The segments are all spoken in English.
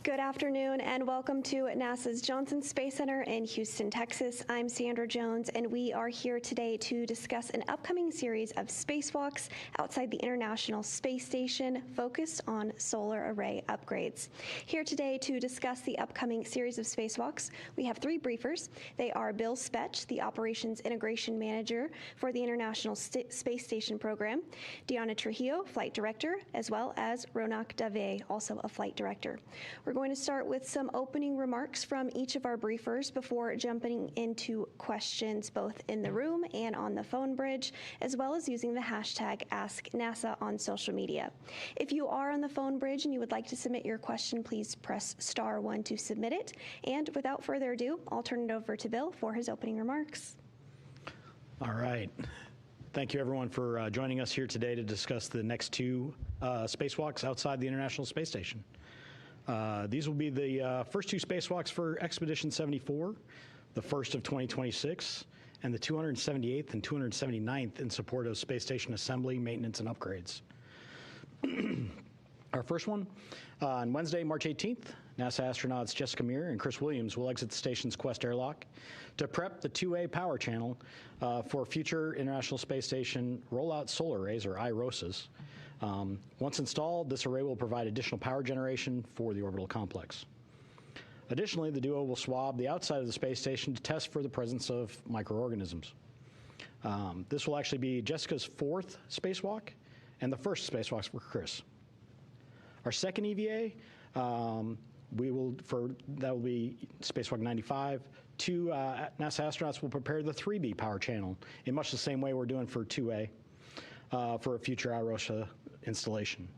Good afternoon and welcome to NASA's Johnson Space Center in Houston, Texas. I'm Sandra Jones and we are here today to discuss an upcoming series of spacewalks outside the International Space Station focused on solar array upgrades. Here today to discuss the upcoming series of spacewalks, we have three briefers. They are Bill Spetch, the Operations Integration Manager for the International Space Station Program, Diana Trujillo, Flight Director, as well as Ronak Dave, also a Flight Director. We're going to start with some opening remarks from each of our briefers before jumping into questions both in the room and on the phone bridge, as well as using the hashtag AskNASA on social media. If you are on the phone bridge and you would like to submit your question, please press *1 to submit it. And without further ado, I'll turn it over to Bill for his opening remarks. All right. Thank you, everyone, for joining us here today to discuss the next two spacewalks outside the International Space Station. These will be the first two spacewalks for Expedition 74, the first of 2026, and the 278th and 279th in support of space station assembly, maintenance, and upgrades. Our first one, on Wednesday, March 18th, NASA astronauts Jessica Meir and Chris Williams will exit the station's Quest airlock to prep the 2A power channel for future International Space Station rollout solar arrays, or IROSAs. Once installed, this array will provide additional power generation for the orbital complex. Additionally, the duo will swab the outside of the space station to test for the presence of microorganisms. This will actually be Jessica's fourth spacewalk and the first spacewalks for Chris. Our second EVA, that will be Spacewalk 95. Two NASA astronauts will prepare the 3B power channel in much the same way we're doing for 2A for a future IROSA installation.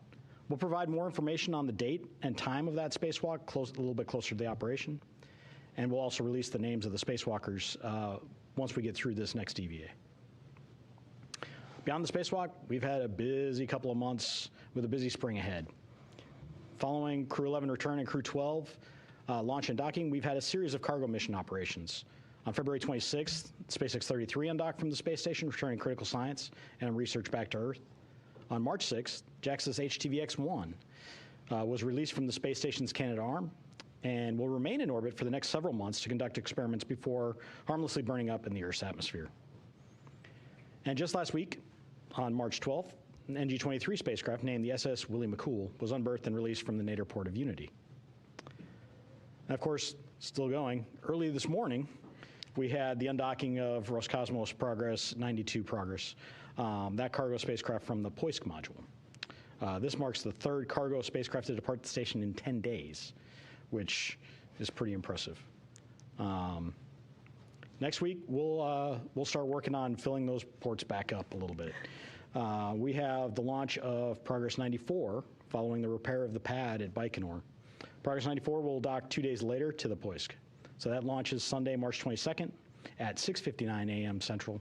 We'll provide more information on the date and time of that spacewalk a little bit closer to the operation, and we'll also release the names of the spacewalkers once we get through this next EVA. Beyond the spacewalk, we've had a busy couple of months with a busy spring ahead. Following Crew 11 return and Crew 12 launch and docking, we've had a series of cargo mission operations. On February 26th, SpaceX 33 undocked from the space station, returning critical science and research back to Earth. On March 6th, JAXA's HTVX-1 was released from the space station's Canadarm and will remain in orbit for the next several months to conduct experiments before harmlessly burning up in the Earth's atmosphere. And just last week, on March 12th, an NG-23 spacecraft named the SS Willie McCool was unberthed and released from the Nader port of Unity. And of course, still going, early this morning, we had the undocking of Roscosmos Progress 92 Progress, that cargo spacecraft from the Poisk module. This marks the third cargo spacecraft to depart the station in 10 days, which is pretty impressive. Next week, we'll start working on filling those ports back up a little bit. We have the launch of Progress 94 following the repair of the pad at Baikonur. Progress 94 will dock 2 days later to the Poisk. So that launches Sunday, March 22nd at 6:59 a.m. Central.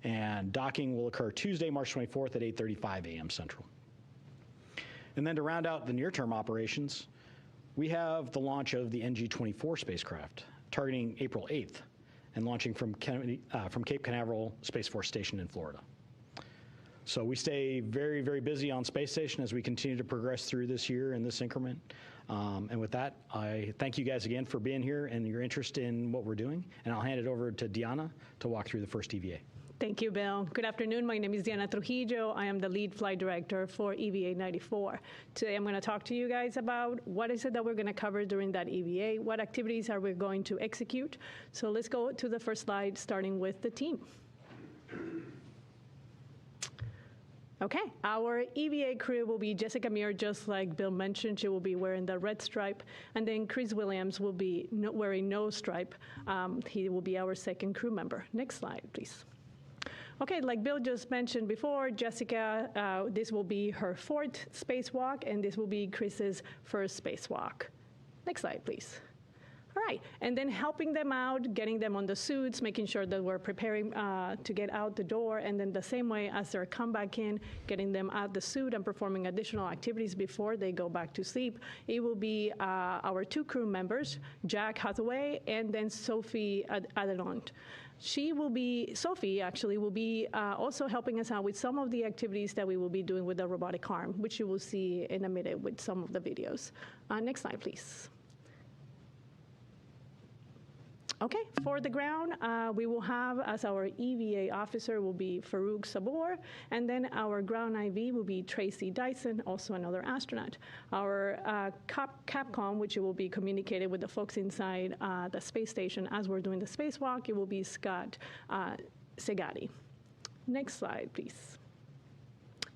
And docking will occur Tuesday, March 24th at 8:35 a.m. Central. And then to round out the near-term operations, we have the launch of the NG-24 spacecraft, targeting April 8th and launching from Cape Canaveral Space Force Station in Florida. So we stay very, very busy on Space Station as we continue to progress through this year in this increment. And with that, I thank you guys again for being here and your interest in what we're doing. And I'll hand it over to Diana to walk through the first EVA. Thank you, Bill. Good afternoon. My name is Diana Trujillo. I am the lead flight director for EVA 94. Today, I'm going to talk to you guys about what is it that we're going to cover during that EVA, what activities are we going to execute. So let's go to the first slide, starting with the team. Okay, our EVA crew will be Jessica Meir, just like Bill mentioned. She will be wearing the red stripe. And then Chris Williams will be wearing no stripe. He will be our second crew member. Next slide, please. Okay, like Bill just mentioned before, Jessica, this will be her fourth spacewalk, and this will be Chris's first spacewalk. Next slide, please. All right, and then helping them out, getting them on the suits, making sure that we're preparing to get out the door, and then the same way as they come back in, getting them out the suit and performing additional activities before they go back to sleep. It will be our two crew members, Jack Hathaway and then Sophie Adelont. Sophie actually will be also helping us out with some of the activities that we will be doing with the robotic arm, which you will see in a minute with some of the videos. Next slide, please. Okay, for the ground, we will have, as our EVA officer will be Farouk Sabor, and then our ground IV will be Tracy Dyson, also another astronaut. Our Capcom, which will be communicated with the folks inside the space station as we're doing the spacewalk, it will be Scott Segati. Next slide, please.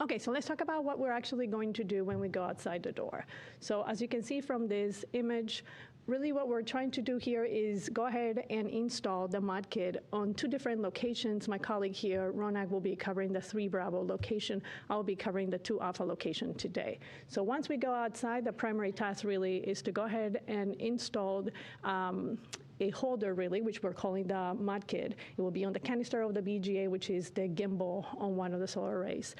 Okay, so let's talk about what we're actually going to do when we go outside the door. So as you can see from this image, really what we're trying to do here is go ahead and install the mod kit on 2 different locations. My colleague here, Ronak, will be covering the 3 Bravo location. I'll be covering the 2 Alpha location today. So once we go outside, the primary task really is to go ahead and install a holder, really, which we're calling the mod kit. It will be on the canister of the BGA, which is the gimbal on one of the solar arrays.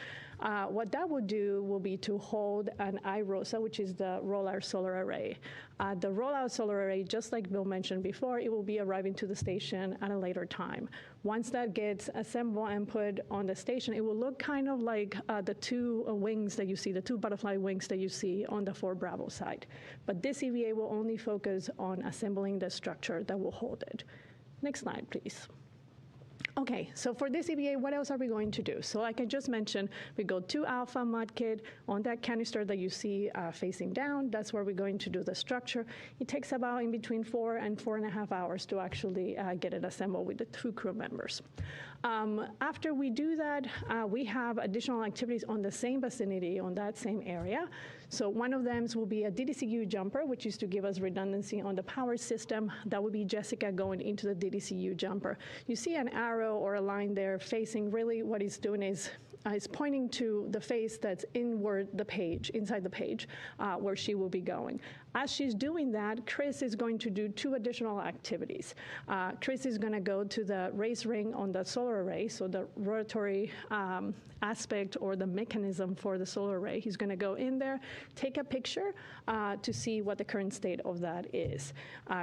What that will do will be to hold an iROSA, which is the rollout solar array. The rollout solar array, just like Bill mentioned before, it will be arriving to the station at a later time. Once that gets assembled and put on the station, it will look kind of like the 2 wings that you see, the 2 butterfly wings that you see on the 4 Bravo side. But this EVA will only focus on assembling the structure that will hold it. Next slide, please. Okay, so for this EVA, what else are we going to do? So like I just mentioned, we go 2 Alpha mod kit on that canister that you see facing down. That's where we're going to do the structure. It takes about in between 4 and 4.5 hours to actually get it assembled with the 2 crew members. After we do that, we have additional activities on the same vicinity, on that same area. So one of them will be a DDCU jumper, which is to give us redundancy on the power system. That would be Jessica going into the DDCU jumper. You see an arrow or a line there facing, really what it's doing is pointing to the face that's inside the page, where she will be going. As she's doing that, Chris is going to do 2 additional activities. Chris is going to go to the race ring on the solar array, so the rotary aspect or the mechanism for the solar array. He's going to go in there, take a picture to see what the current state of that is.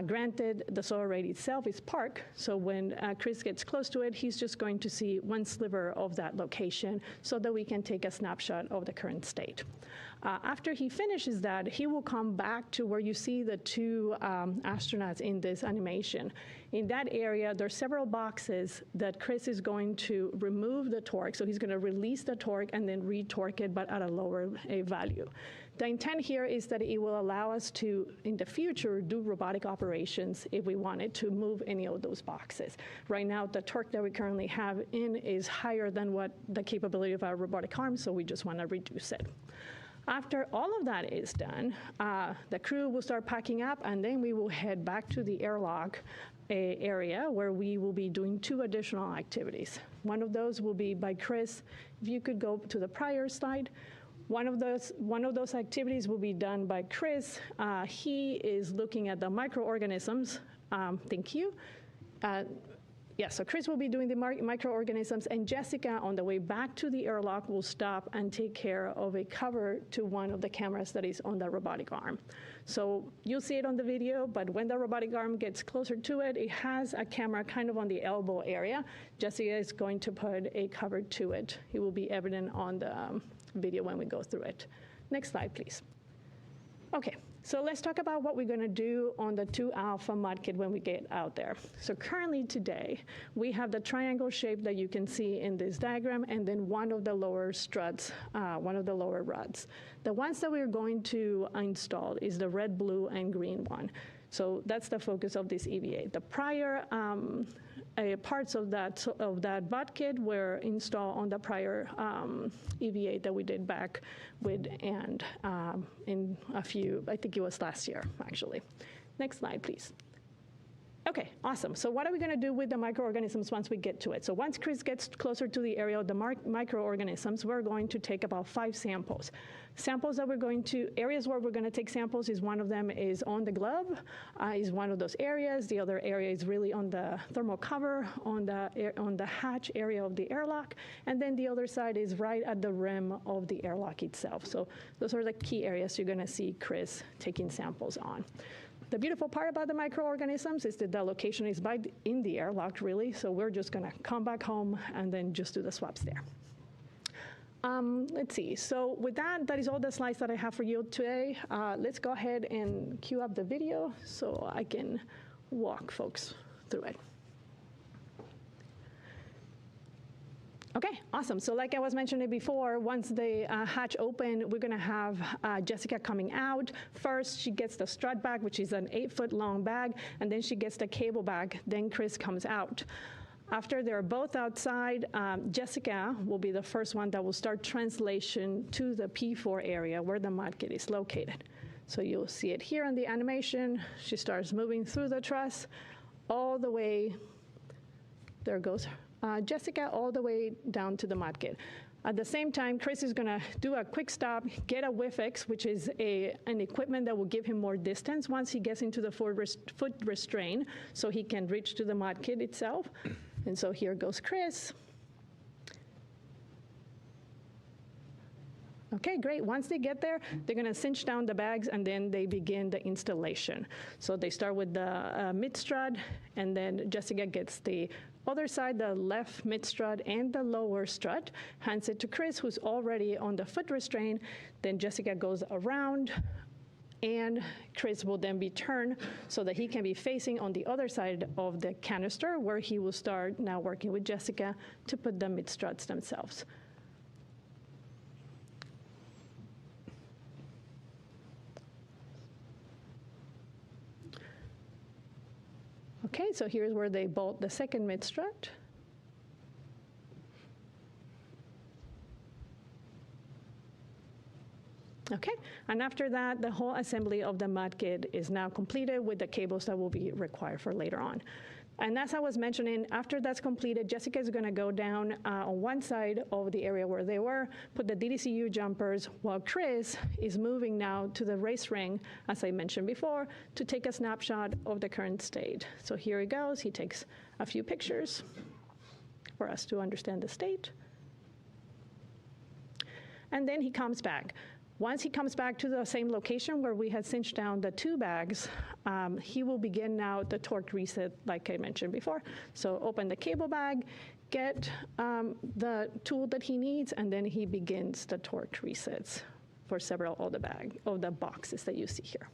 Granted, the solar array itself is parked, so when Chris gets close to it, he's just going to see 1 sliver of that location so that we can take a snapshot of the current state. After he finishes that, he will come back to where you see the 2 astronauts in this animation. In that area, there are several boxes that Chris is going to remove the torque. So he's going to release the torque and then re-torque it, but at a lower value. The intent here is that it will allow us to, in the future, do robotic operations if we wanted to move any of those boxes. Right now, the torque that we currently have in is higher than what the capability of our robotic arm, so we just want to reduce it. After all of that is done, the crew will start packing up, and then we will head back to the airlock area where we will be doing 2 additional activities. One of those will be by Chris. If you could go to the prior slide. One of those activities will be done by Chris. He is looking at the microorganisms. Thank you. Yeah, so Chris will be doing the microorganisms, and Jessica, on the way back to the airlock, will stop and take care of a cover to one of the cameras that is on the robotic arm. So you'll see it on the video, but when the robotic arm gets closer to it, it has a camera kind of on the elbow area. Jessica is going to put a cover to it. It will be evident on the video when we go through it. Next slide, please. Okay. So let's talk about what we're going to do on the 2 Alpha mod kit when we get out there. So currently today, we have the triangle shape that you can see in this diagram, and then one of the lower struts, one of the lower rods. The ones that we're going to install is the red, blue, and green one. So that's the focus of this EVA. The prior parts of that mod kit were installed on the prior EVA that we did back with and in a few, I think it was last year, actually. Next slide, please. Okay, awesome. So what are we going to do with the microorganisms once we get to it? So once Chris gets closer to the area of the microorganisms, we're going to take about 5 samples. Samples that areas where we're going to take samples is one of them is on the glove, is one of those areas. The other area is really on the thermal cover, on the hatch area of the airlock. And then the other side is right at the rim of the airlock itself. So those are the key areas you're going to see Chris taking samples on. The beautiful part about the microorganisms is that the location is in the airlock, really, so we're just going to come back home and then just do the swaps there. Let's see. So with that, that is all the slides that I have for you today. Let's go ahead and cue up the video so I can walk folks through it. Okay, awesome. So like I was mentioning before, once the hatch open, we're going to have Jessica coming out. First, she gets the strut bag, which is an 8-foot-long bag, and then she gets the cable bag. Then Chris comes out. After they're both outside, Jessica will be the first one that will start translation to the P4 area where the mod kit is located. So you'll see it here in the animation. She starts moving through the truss all the way. There goes Jessica all the way down to the mod kit. At the same time, Chris is going to do a quick stop, get a WIFX, which is an equipment that will give him more distance once he gets into the foot restraint, so he can reach to the mod kit itself. And so here goes Chris. Okay, great. Once they get there, they're going to cinch down the bags, and then they begin the installation. So they start with the mid-strut, and then Jessica gets the other side, the left mid-strut and the lower strut, hands it to Chris, who's already on the foot restraint. Then Jessica goes around, and Chris will then be turned so that he can be facing on the other side of the canister, where he will start now working with Jessica to put the mid-struts themselves. Okay, so here's where they bolt the second mid-strut. Okay, and after that, the whole assembly of the mod kit is now completed with the cables that will be required for later on. And as I was mentioning, after that's completed, Jessica is going to go down on one side of the area where they were, put the DDCU jumpers, while Chris is moving now to the race ring, as I mentioned before, to take a snapshot of the current state. So here he goes. He takes a few pictures for us to understand the state. And then he comes back. Once he comes back to the same location where we had cinched down the two bags, he will begin now the torque reset, like I mentioned before. So open the cable bag, get the tool that he needs, and then he begins the torque resets for several of the boxes that you see here.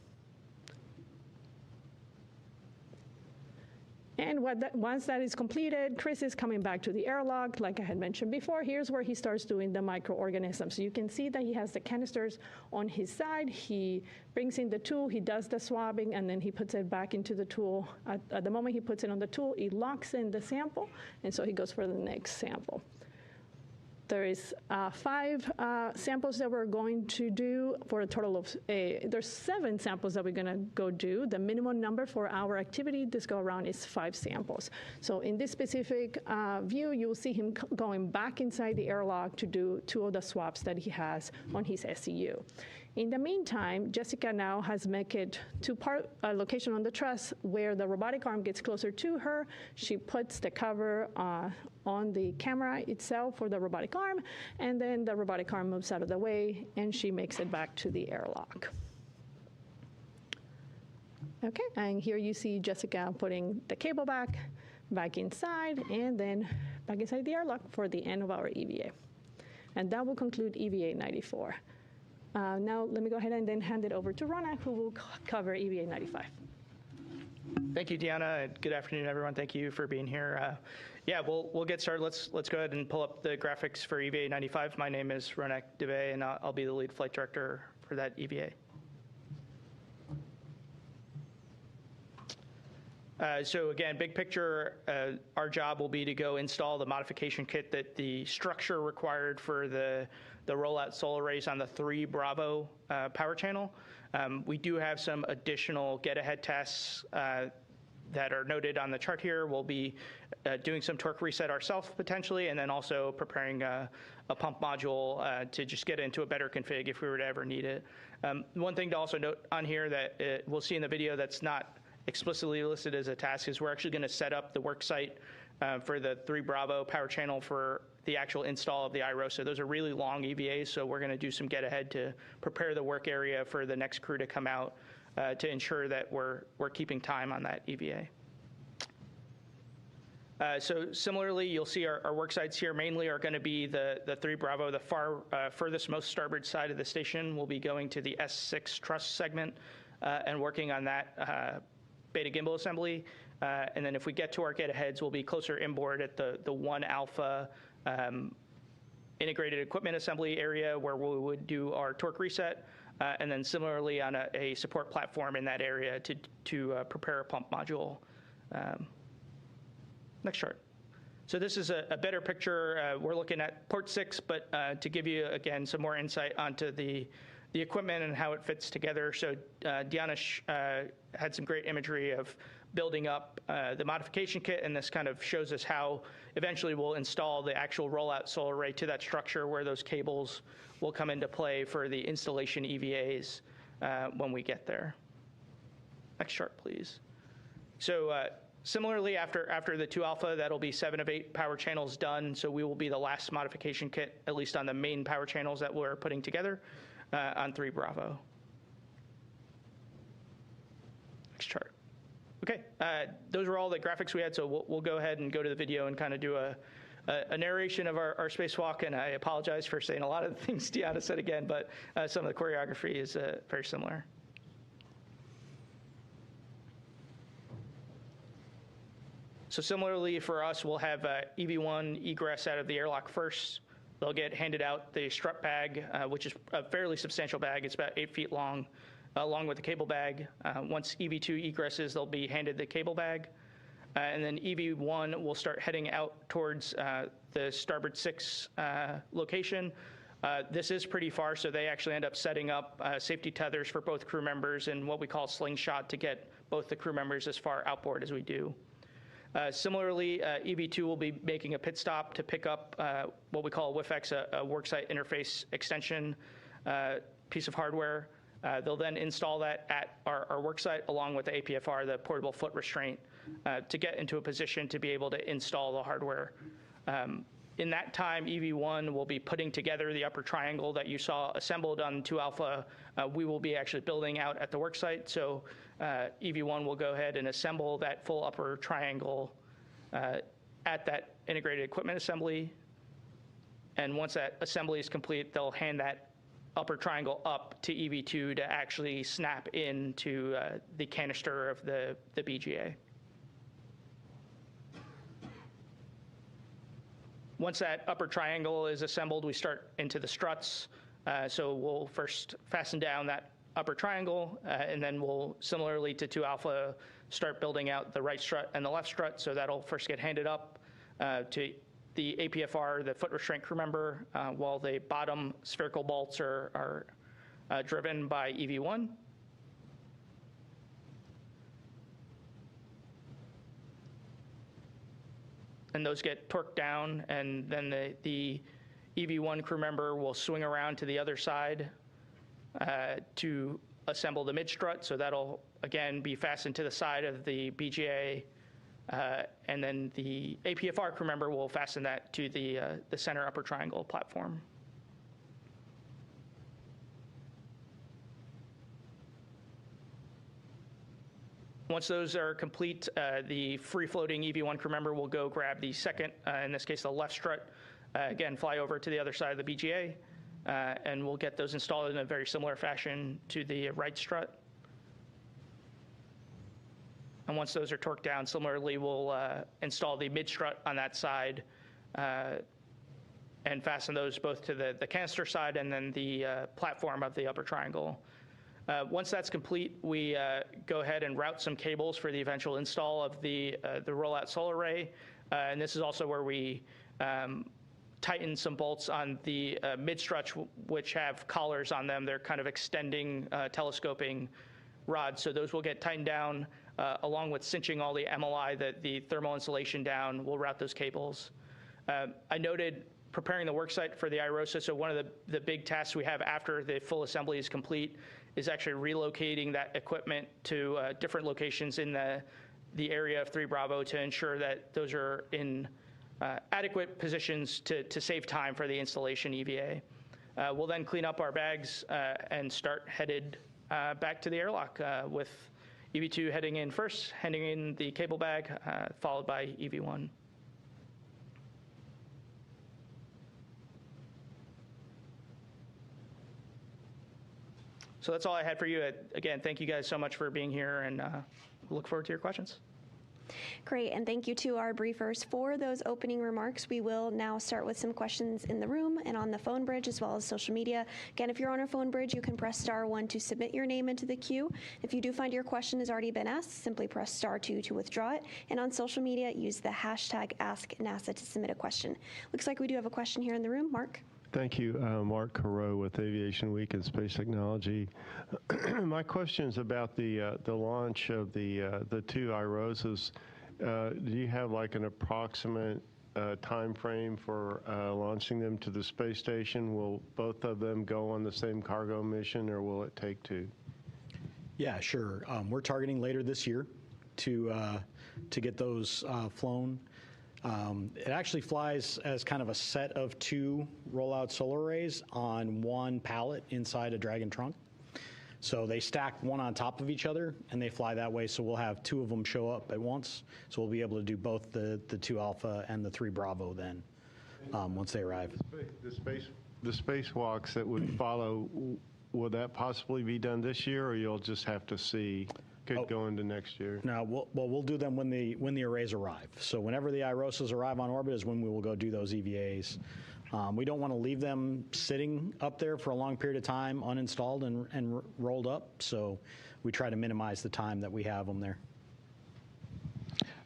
And once that is completed, Chris is coming back to the airlock. Like I had mentioned before, here's where he starts doing the microorganisms. So you can see that he has the canisters on his side. He brings in the tool, he does the swabbing, and then he puts it back into the tool. At the moment he puts it on the tool, he locks in the sample, and so he goes for the next sample. There is 5 samples that we're going to do for a total of, there's 7 samples that we're gonna go do. The minimum number for our activity this go around is 5 samples. So in this specific view, you will see him going back inside the airlock to do 2 of the swaps that he has on his SCU. In the meantime, Jessica now has made it to a location on the truss where the robotic arm gets closer to her. She puts the cover on the camera itself for the robotic arm, and then the robotic arm moves out of the way, and she makes it back to the airlock. Okay, and here you see Jessica putting the cable back inside, and then back inside the airlock for the end of our EVA. And that will conclude EVA 94. Now, let me go ahead and then hand it over to Rona, who will cover EVA 95. Thank you, Deanna. Good afternoon, everyone. Thank you for being here. Yeah, we'll get started. Let's go ahead and pull up the graphics for EVA 95. My name is Ronak Dubey, and I'll be the lead flight director for that EVA. So again, big picture, our job will be to go install the modification kit that the structure required for the rollout solar arrays on the 3 Bravo power channel. We do have some additional get-ahead tests that are noted on the chart here. We'll be doing some torque reset ourselves potentially, and then also preparing a pump module to just get into a better config if we were to ever need it. One thing to also note on here that we'll see in the video that's not explicitly listed as a task is we're actually going to set up the work site for the 3 Bravo power channel for the actual install of the iROSA. Those are really long EVAs, so we're going to do some get ahead to prepare the work area for the next crew to come out to ensure that we're keeping time on that EVA. So similarly, you'll see our work sites here mainly are going to be the 3 Bravo, the far furthest most starboard side of the station. We'll be going to the S6 truss segment and working on that beta gimbal assembly. And then if we get to our get-aheads, we'll be closer inboard at the 1 Alpha integrated equipment assembly area where we would do our torque reset. And then similarly on a support platform in that area to prepare a pump module. Next chart. So this is a better picture. We're looking at port 6, but to give you, again, some more insight onto the equipment and how it fits together. So Diana had some great imagery of building up the modification kit, and this kind of shows us how eventually we'll install the actual rollout solar array to that structure where those cables will come into play for the installation EVAs when we get there. Next chart, please. So similarly, after the 2 Alpha, that'll be 7 of 8 power channels done. So we will be the last modification kit, at least on the main power channels that we're putting together on 3 Bravo. Next chart. Okay, those were all the graphics we had, so we'll go ahead and go to the video and kind of do a narration of our spacewalk, and I apologize for saying a lot of the things Deanna said again, but some of the choreography is very similar. So similarly for us, we'll have EV1 egress out of the airlock first. They'll get handed out the strut bag, which is a fairly substantial bag. It's about 8 feet long, along with the cable bag. Once EV2 egresses, they'll be handed the cable bag. And then EV1 will start heading out towards the starboard 6 location. This is pretty far, so they actually end up setting up safety tethers for both crew members and what we call slingshot to get both the crew members as far outboard as we do. Similarly, EV2 will be making a pit stop to pick up what we call a WIFX, a worksite interface extension piece of hardware. They'll then install that at our worksite along with the APFR, the portable foot restraint, to get into a position to be able to install the hardware. In that time, EV1 will be putting together the upper triangle that you saw assembled on 2 Alpha. We will be actually building out at the worksite. So EV1 will go ahead and assemble that full upper triangle at that integrated equipment assembly. And once that assembly is complete, they'll hand that upper triangle up to EV2 to actually snap into the canister of the BGA. Once that upper triangle is assembled, we start into the struts. So we'll first fasten down that upper triangle, and then we'll, similarly to 2 Alpha, start building out the right strut and the left strut. So that'll first get handed up to the APFR, the foot restraint crew member, while the bottom spherical bolts are driven by EV1. And those get torqued down, and then the EV1 crew member will swing around to the other side to assemble the mid strut. So that'll, again, be fastened to the side of the BGA. And then the APFR crew member will fasten that to the center upper triangle platform. Once those are complete, the free-floating EV1 crew member will go grab the second, in this case the left strut, again fly over to the other side of the BGA, and we'll get those installed in a very similar fashion to the right strut. And once those are torqued down, similarly we'll install the mid strut on that side and fasten those both to the canister side and then the platform of the upper triangle. Once that's complete, we go ahead and route some cables for the eventual install of the rollout solar array. And this is also where we tighten some bolts on the mid struts, which have collars on them. They're kind of extending, telescoping rods. So those will get tightened down along with cinching all the MLI, the thermal insulation down. We'll route those cables. I noted preparing the worksite for the IROSA. So one of the big tasks we have after the full assembly is complete is actually relocating that equipment to different locations in the area of 3 Bravo to ensure that those are in adequate positions to save time for the installation EVA. We'll then clean up our bags and start headed back to the airlock with EV2 heading in first, heading in the cable bag, followed by EV1. So that's all I had for you. Again, thank you guys so much for being here, and look forward to your questions. Great, and thank you to our briefers for those opening remarks. We will now start with some questions in the room and on the phone bridge as well as social media. Again, if you're on our phone bridge, you can press *1 to submit your name into the queue. If you do find your question has already been asked, simply press *2 to withdraw it. And on social media, use the hashtag #AskNASA to submit a question. Looks like we do have a question here in the room. Mark? Thank you. Mark Carreau with Aviation Week and Space Technology. My question is about the launch of the two IROSAs. Do you have like an approximate time frame for launching them to the space station? Will both of them go on the same cargo mission, or will it take two? Yeah, sure. We're targeting later this year to get those flown. It actually flies as kind of a set of two rollout solar arrays on one pallet inside a Dragon trunk. So they stack one on top of each other, and they fly that way. So we'll have two of them show up at once. So we'll be able to do both the 2 Alpha and the 3 Bravo then, once they arrive. The spacewalks that would follow, will that possibly be done this year, or you'll just have to see? Could go into next year. No, we'll do them when the arrays arrive. So whenever the IROSAs arrive on orbit is when we will go do those EVAs. We don't want to leave them sitting up there for a long period of time, uninstalled and rolled up. So we try to minimize the time that we have them there.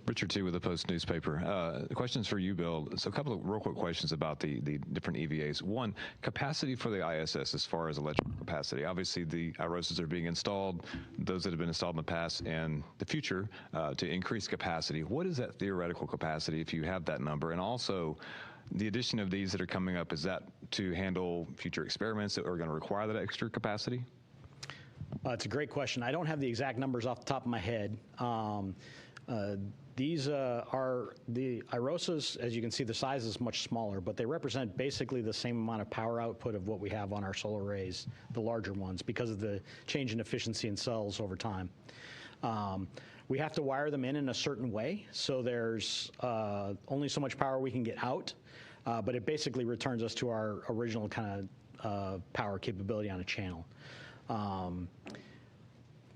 Richard T. with the Post newspaper. Questions for you, Bill. So a couple of real quick questions about the different EVAs. One, capacity for the ISS as far as electrical capacity. Obviously, the IROSAs are being installed, those that have been installed in the past and the future, to increase capacity. What is that theoretical capacity, if you have that number? And also, the addition of these that are coming up, is that to handle future experiments that are going to require that extra capacity? It's a great question. I don't have the exact numbers off the top of my head. These are the IROSAs. As you can see, the size is much smaller, but they represent basically the same amount of power output of what we have on our solar arrays, the larger ones, because of the change in efficiency in cells over time. We have to wire them in a certain way, so there's only so much power we can get out, but it basically returns us to our original kind of power capability on a channel.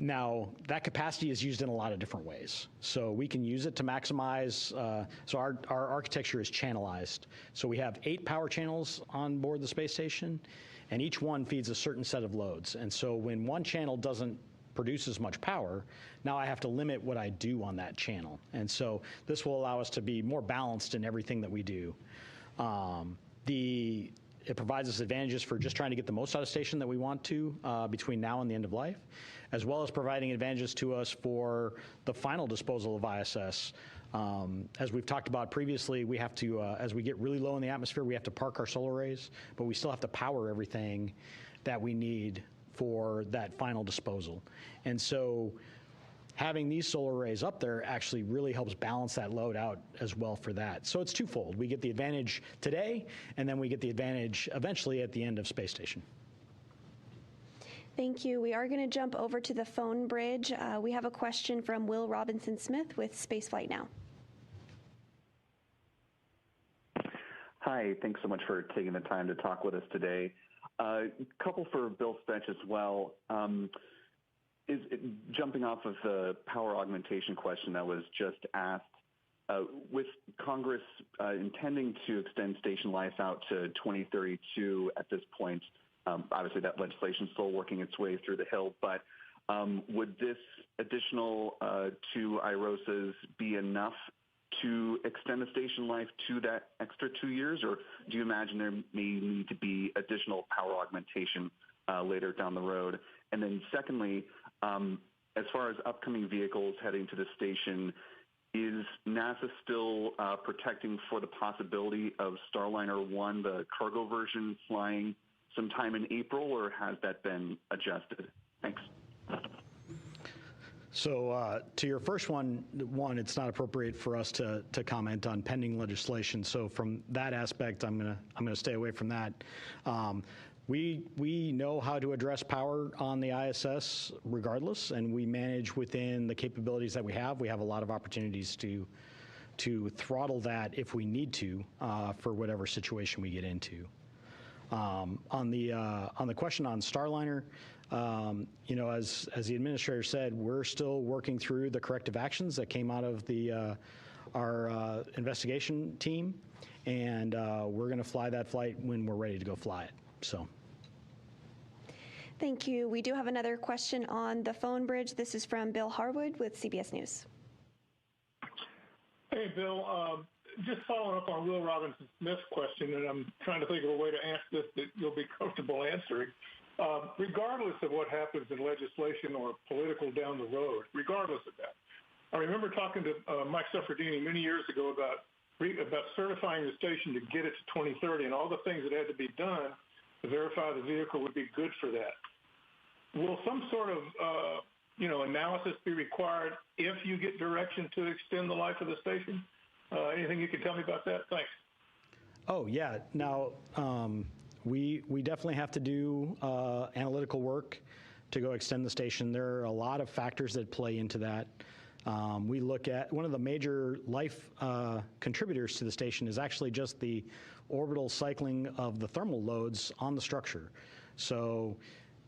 Now, that capacity is used in a lot of different ways. So we can use it to maximize, so our architecture is channelized. So we have 8 power channels on board the space station, and each one feeds a certain set of loads. And so when one channel doesn't produce as much power, now I have to limit what I do on that channel. And so this will allow us to be more balanced in everything that we do. It provides us advantages for just trying to get the most out of station that we want to between now and the end of life, as well as providing advantages to us for the final disposal of ISS. As we've talked about previously, we have to, as we get really low in the atmosphere, we have to park our solar arrays, but we still have to power everything that we need for that final disposal. And so having these solar arrays up there actually really helps balance that load out as well for that. So it's twofold. We get the advantage today, and then we get the advantage eventually at the end of space station. Thank you. We are going to jump over to the phone bridge. We have a question from Will Robinson-Smith with Spaceflight Now. Hi, thanks so much for taking the time to talk with us today. A couple for Bill Spetch as well. Jumping off of the power augmentation question that was just asked, with Congress intending to extend station life out to 2032 at this point, obviously that legislation is still working its way through the Hill, but would this additional 2 IROSAs be enough to extend the station life to that extra 2 years, or do you imagine there may need to be additional power augmentation later down the road? And then secondly, as far as upcoming vehicles heading to the station, is NASA still protecting for the possibility of Starliner 1, the cargo version, flying sometime in April, or has that been adjusted? Thanks. So to your first one, it's not appropriate for us to comment on pending legislation. So from that aspect, I'm gonna stay away from that. we know how to address power on the ISS regardless, and we manage within the capabilities that we have. We have a lot of opportunities to throttle that if we need to for whatever situation we get into. On the question on Starliner, you know, as the administrator said, we're still working through the corrective actions that came out of our investigation team, and we're going to fly that flight when we're ready to go fly it. So. Thank you. We do have another question on the phone bridge. This is from Bill Harwood with CBS News. Hey, Bill. Just following up on Will Robinson-Smith's question, and I'm trying to think of a way to ask this that you'll be comfortable answering. Regardless of what happens in legislation or political down the road, regardless of that, I remember talking to Mike Suffredini many years ago about certifying the station to get it to 2030 and all the things that had to be done to verify the vehicle would be good for that. Will some sort of analysis be required if you get direction to extend the life of the station? Anything you can tell me about that? Thanks. Oh, yeah. Now, we definitely have to do analytical work to go extend the station. There are a lot of factors that play into that. We look at one of the major life contributors to the station is actually just the orbital cycling of the thermal loads on the structure. So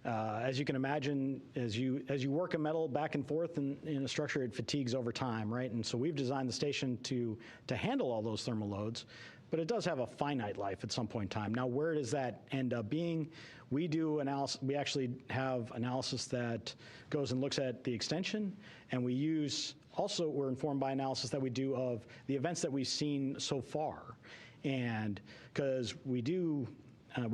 as you can imagine, as you work a metal back and forth in a structure, it fatigues over time, right? And so we've designed the station to handle all those thermal loads, but it does have a finite life at some point in time. Now, where does that end up being? We do analysis. We actually have analysis that goes and looks at the extension, and we use also we're informed by analysis that we do of the events that we've seen so far, and because we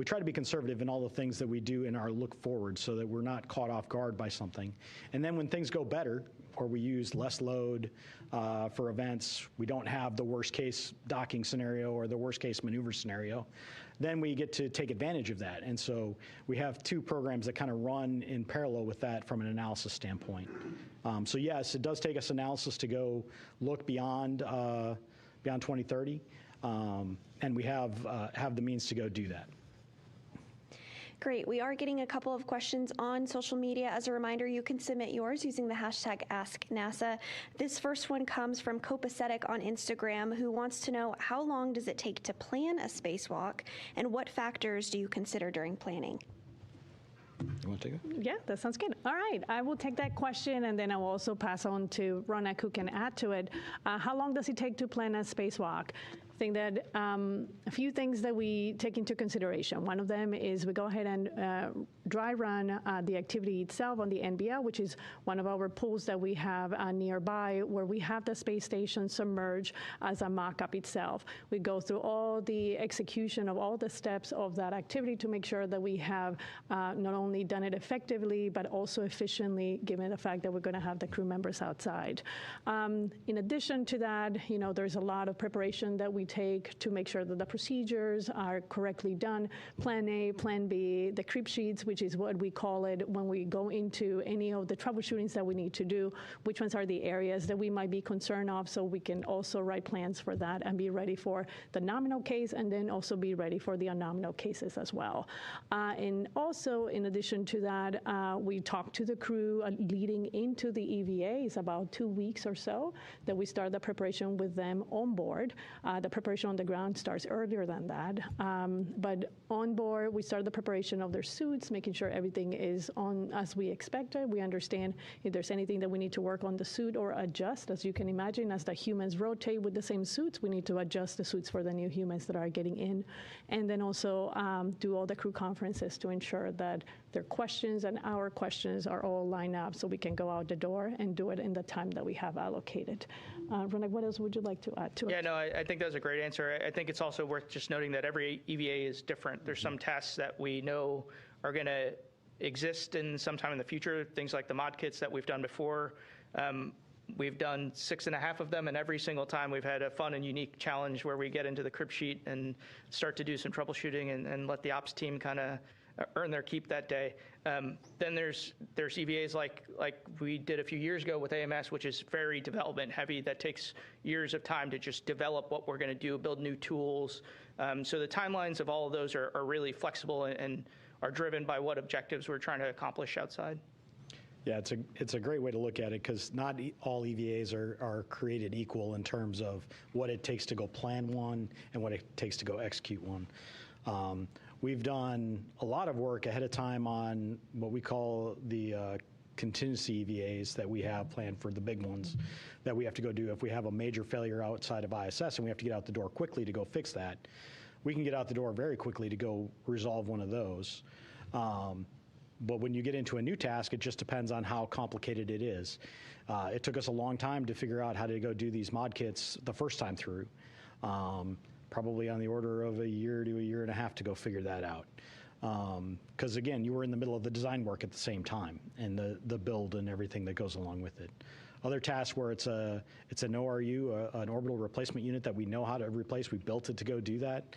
try to be conservative in all the things that we do in our look forward so that we're not caught off guard by something. And then when things go better, or we use less load for events, we don't have the worst case docking scenario or the worst case maneuver scenario, then we get to take advantage of that. And so we have two programs that kind of run in parallel with that from an analysis standpoint. So yes, it does take us analysis to go look beyond 2030, and we have the means to go do that. Great. We are getting a couple of questions on social media. As a reminder, you can submit yours using the hashtag AskNASA. This first one comes from Copacetic on Instagram, who wants to know how long does it take to plan a spacewalk, and what factors do you consider during planning? You want to take it? Yeah, that sounds good. All right, I will take that question, and then I will also pass on to Ronak, who can add to it. How long does it take to plan a spacewalk? I think that a few things that we take into consideration. One of them is we go ahead and dry run the activity itself on the NBL, which is one of our pools that we have nearby, where we have the space station submerged as a mock-up itself. We go through all the execution of all the steps of that activity to make sure that we have not only done it effectively, but also efficiently, given the fact that we're going to have the crew members outside. In addition to that, there's a lot of preparation that we take to make sure that the procedures are correctly done. Plan A, Plan B, the creep sheets, which is what we call it when we go into any of the troubleshootings that we need to do, which ones are the areas that we might be concerned of, so we can also write plans for that and be ready for the nominal case, and then also be ready for the unnominal cases as well. And also, in addition to that, we talk to the crew leading into the EVA. It's about 2 weeks or so that we start the preparation with them on board. The preparation on the ground starts earlier than that. But on board, we start the preparation of their suits, making sure everything is on as we expected. We understand if there's anything that we need to work on the suit or adjust. As you can imagine, as the humans rotate with the same suits, we need to adjust the suits for the new humans that are getting in. And then also do all the crew conferences to ensure that their questions and our questions are all lined up so we can go out the door and do it in the time that we have allocated. Ronak, what else would you like to add to it? Yeah, no, I think that was a great answer. I think it's also worth just noting that every EVA is different. There's some tests that we know are going to exist in sometime in the future, things like the mod kits that we've done before. We've done 6.5 of them, and every single time we've had a fun and unique challenge where we get into the crib sheet and start to do some troubleshooting and let the ops team kind of earn their keep that day. Then there's EVAs like we did a few years ago with AMS, which is very development heavy. That takes years of time to just develop what we're going to do, build new tools. So the timelines of all of those are really flexible and are driven by what objectives we're trying to accomplish outside. Yeah, it's a great way to look at it, because not all EVAs are created equal in terms of what it takes to go plan one and what it takes to go execute one. We've done a lot of work ahead of time on what we call the contingency EVAs that we have planned for the big ones that we have to go do. If we have a major failure outside of ISS and we have to get out the door quickly to go fix that, we can get out the door very quickly to go resolve one of those. But when you get into a new task, it just depends on how complicated it is. It took us a long time to figure out how to go do these mod kits the first time through. Probably on the order of a year to a year and a half to go figure that out. Because again, you were in the middle of the design work at the same time, and the build and everything that goes along with it. Other tasks where it's an ORU, an orbital replacement unit that we know how to replace, we built it to go do that.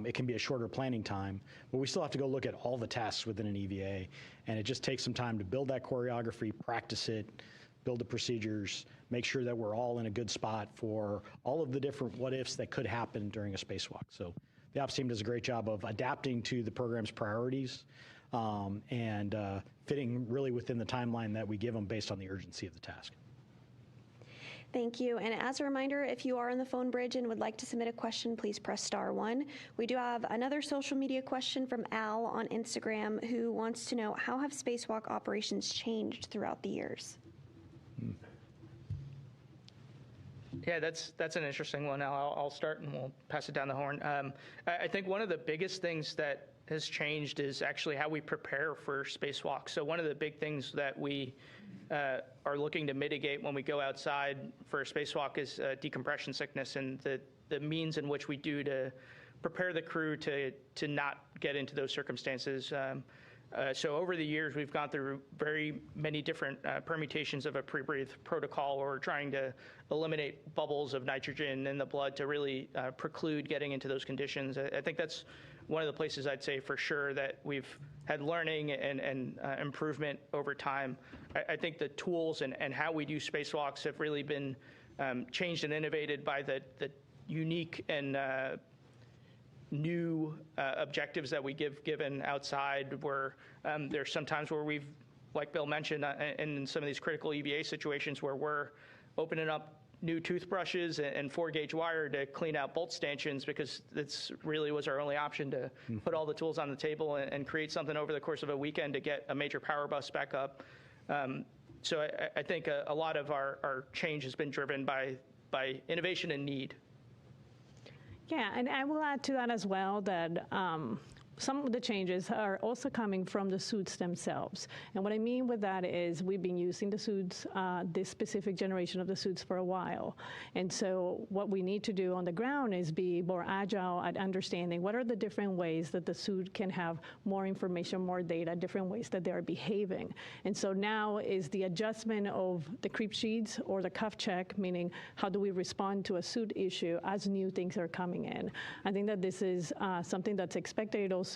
It can be a shorter planning time, but we still have to go look at all the tasks within an EVA, and it just takes some time to build that choreography, practice it, build the procedures, make sure that we're all in a good spot for all of the different what-ifs that could happen during a spacewalk. So the ops team does a great job of adapting to the program's priorities and fitting really within the timeline that we give them based on the urgency of the task. Thank you. And as a reminder, if you are on the phone bridge and would like to submit a question, please press *1. We do have another social media question from Al on Instagram, who wants to know, how have spacewalk operations changed throughout the years? Yeah, that's an interesting one. I'll start and we'll pass it down the horn. I think one of the biggest things that has changed is actually how we prepare for spacewalk. So one of the big things that we are looking to mitigate when we go outside for a spacewalk is decompression sickness, and the means in which we do to prepare the crew to not get into those circumstances. So over the years, we've gone through very many different permutations of a pre-breathe protocol where we're trying to eliminate bubbles of nitrogen in the blood to really preclude getting into those conditions. I think that's one of the places I'd say for sure that we've had learning and improvement over time. I think the tools and how we do spacewalks have really been changed and innovated by the unique and new objectives that we given outside, where there's sometimes where we've, like Bill mentioned, in some of these critical EVA situations where we're opening up new toothbrushes and 4-gauge wire to clean out bolt stanchions, because this really was our only option to put all the tools on the table and create something over the course of a weekend to get a major power bus back up. So I think a lot of our change has been driven by innovation and need. Yeah, and I will add to that as well that some of the changes are also coming from the suits themselves. And what I mean with that is we've been using the suits, this specific generation of the suits, for a while. And so what we need to do on the ground is be more agile at understanding what are the different ways that the suit can have more information, more data, different ways that they are behaving. And so now is the adjustment of the creep sheets or the cuff check, meaning how do we respond to a suit issue as new things are coming in. I think that this is something that's expected. It also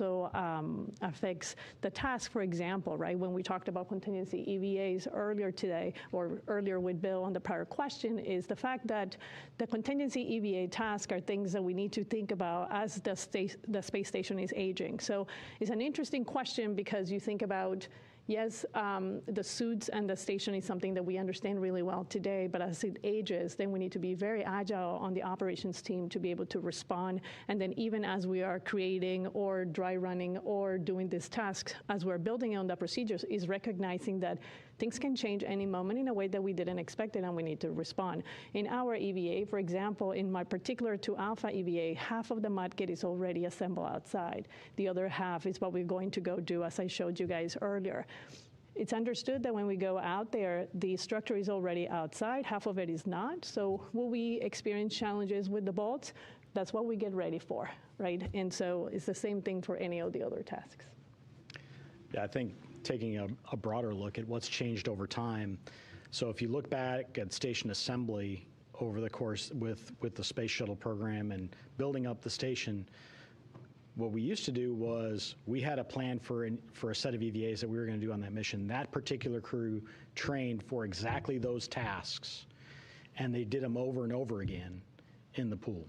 affects the task, for example, right? When we talked about contingency EVAs earlier today, or earlier with Bill on the prior question, is the fact that the contingency EVA tasks are things that we need to think about as the space station is aging. So it's an interesting question, because you think about, yes, the suits and the station is something that we understand really well today, but as it ages, then we need to be very agile on the operations team to be able to respond. And then even as we are creating or dry running or doing these tasks, as we're building on the procedures, is recognizing that things can change any moment in a way that we didn't expect it, and we need to respond. In our EVA, for example, in my particular 2 Alpha EVA, half of the mod kit is already assembled outside. The other half is what we're going to go do, as I showed you guys earlier. It's understood that when we go out there, the structure is already outside, half of it is not. So will we experience challenges with the bolts? That's what we get ready for, right? And so it's the same thing for any of the other tasks. Yeah, I think taking a broader look at what's changed over time. So if you look back at station assembly over the course with the space shuttle program and building up the station, what we used to do was we had a plan for a set of EVAs that we were going to do on that mission. That particular crew trained for exactly those tasks, and they did them over and over again in the pool.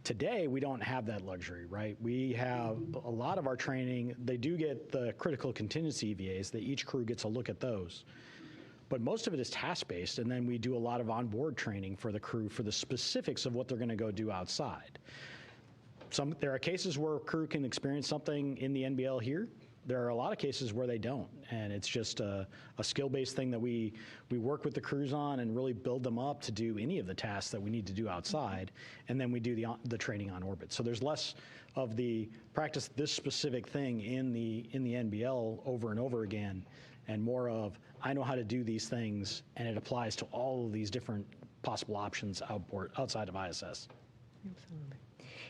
Today, we don't have that luxury, right? We have a lot of our training. They do get the critical contingency EVAs, that each crew gets a look at those. But most of it is task-based, and then we do a lot of onboard training for the crew for the specifics of what they're going to go do outside. There are cases where crew can experience something in the NBL here. There are a lot of cases where they don't, and it's just a skill-based thing that we work with the crews on and really build them up to do any of the tasks that we need to do outside, and then we do the training on orbit. So there's less of the practice this specific thing in the NBL over and over again, and more of I know how to do these things, and it applies to all of these different possible options outside of ISS. Absolutely.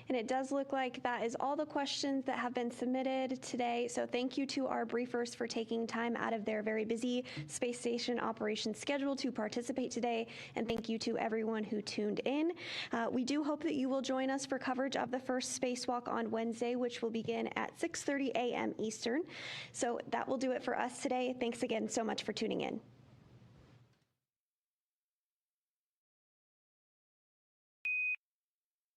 And it does look like that is all the questions that have been submitted today. So thank you to our briefers for taking time out of their very busy space station operations schedule to participate today. And thank you to everyone who tuned in. We do hope that you will join us for coverage of the first Spacewalk on Wednesday, which will begin at 6:30 a.m. Eastern. So that will do it for us today. Thanks again so much for tuning in.